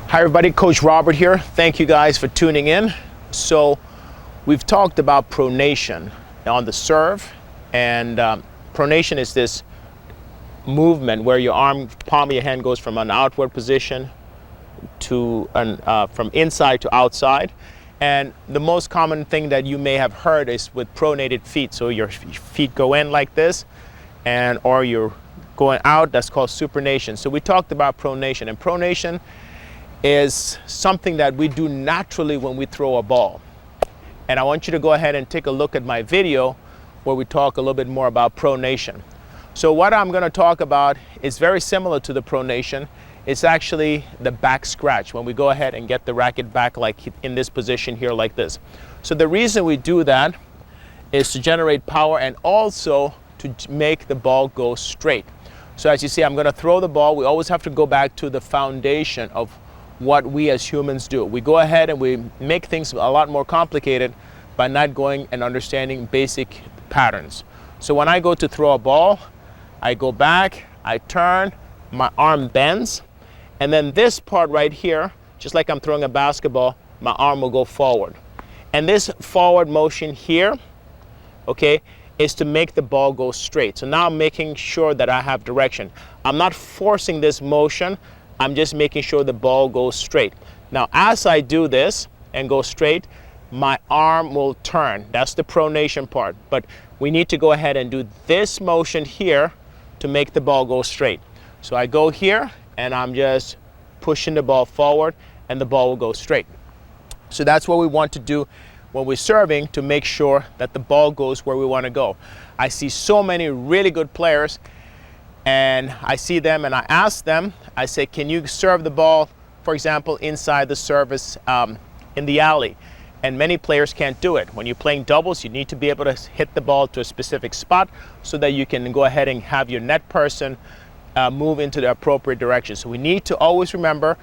Hi everybody, Coach Robert here. Thank you guys for tuning in. So we've talked about pronation on the serve, and pronation is this movement where your palm of your hand goes from an outward position to from inside to outside. And the most common thing that you may have heard is with pronated feet. So your feet go in like this, or you're going out. That's called supination. So we talked about pronation, and pronation is something that we do naturally when we throw a ball. And I want you to go ahead and take a look at my video where we talk a little bit more about pronation. So what I'm going to talk about is very similar to the pronation. It's actually the back scratch, when we go ahead and get the racket back like in this position here like this. So the reason we do that is to generate power and also to make the ball go straight. So as you see, I'm going to throw the ball. We always have to go back to the foundation of what we as humans do. We go ahead and we make things a lot more complicated by not going and understanding basic patterns. So when I go to throw a ball, I go back, I turn, my arm bends, and then this part right here, just like I'm throwing a basketball, my arm will go forward. And this forward motion here, okay, is to make the ball go straight. So now I'm making sure that I have direction. I'm not forcing this motion, I'm just making sure the ball goes straight. Now, as I do this and go straight, my arm will turn. That's the pronation part. But we need to go ahead and do this motion here to make the ball go straight. So I go here and I'm just pushing the ball forward and the ball will go straight. So that's what we want to do when we're serving, to make sure that the ball goes where we want to go. I see so many really good players, and I see them and I ask them, I say, can you serve the ball, for example, inside the service in the alley? And many players can't do it. When you're playing doubles, you need to be able to hit the ball to a specific spot so that you can go ahead and have your net person move into the appropriate direction. So we need to always remember,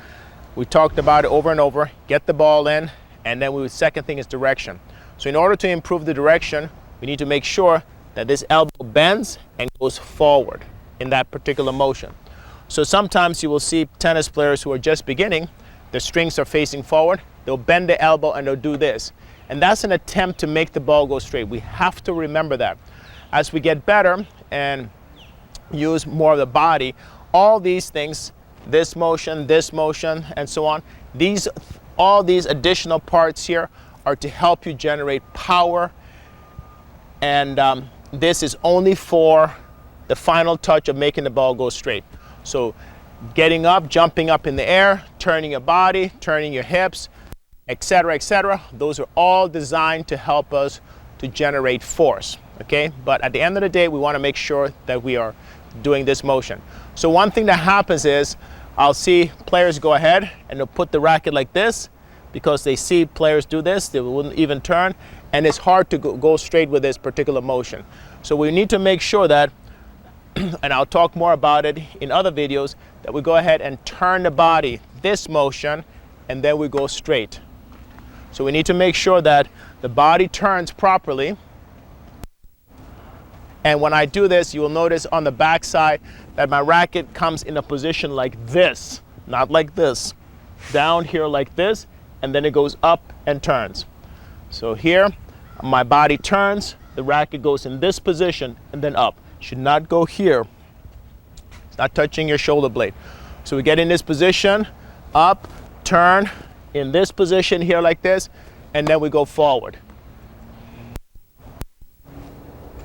we talked about it over and over, get the ball in, and then the second thing is direction. So in order to improve the direction, we need to make sure that this elbow bends and goes forward in that particular motion. So sometimes you will see tennis players who are just beginning, their strings are facing forward, they'll bend the elbow and they'll do this. And that's an attempt to make the ball go straight. We have to remember that. As we get better and use more of the body, all these things, this motion, and so on, all these additional parts here are to help you generate power. And this is only for the final touch of making the ball go straight. So getting up, jumping up in the air, turning your body, turning your hips, etc., those are all designed to help us to generate force, okay? But at the end of the day, we want to make sure that we are doing this motion. So one thing that happens is, I'll see players go ahead and they'll put the racket like this, because they see players do this, they wouldn't even turn, and it's hard to go straight with this particular motion. So we need to make sure that, and I'll talk more about it in other videos, that we go ahead and turn the body, this motion, and then we go straight. So we need to make sure that the body turns properly. And when I do this, you will notice on the back side that my racket comes in a position like this, not like this, down here like this, and then it goes up and turns. So here, my body turns, the racket goes in this position and then up. Should not go here. It's not touching your shoulder blade. So we get in this position, up, turn, in this position here like this, and then we go forward.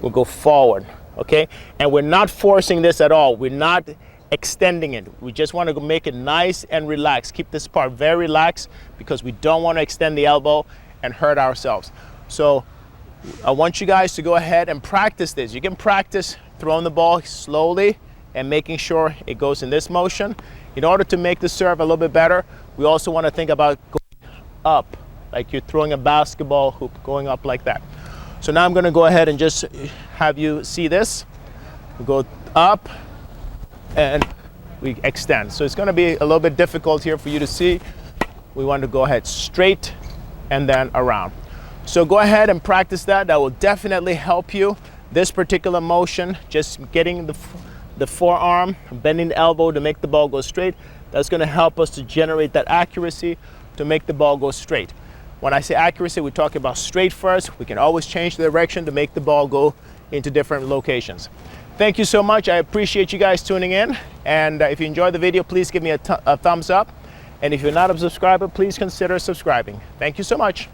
We'll go forward, okay? And we're not forcing this at all. We're not extending it. We just want to make it nice and relaxed. Keep this part very relaxed, because we don't want to extend the elbow and hurt ourselves. So I want you guys to go ahead and practice this. You can practice throwing the ball slowly and making sure it goes in this motion. In order to make the serve a little bit better, we also want to think about going up, like you're throwing a basketball hoop, going up like that. So now I'm going to go ahead and just have you see this. We go up and we extend. So it's going to be a little bit difficult here for you to see. We want to go ahead straight and then around. So go ahead and practice that. That will definitely help you. This particular motion, just getting the forearm, bending the elbow to make the ball go straight. That's going to help us to generate that accuracy to make the ball go straight. When I say accuracy, we're talking about straight first. We can always change the direction to make the ball go into different locations. Thank you so much. I appreciate you guys tuning in. And if you enjoyed the video, please give me a thumbs up. And if you're not a subscriber, please consider subscribing. Thank you so much.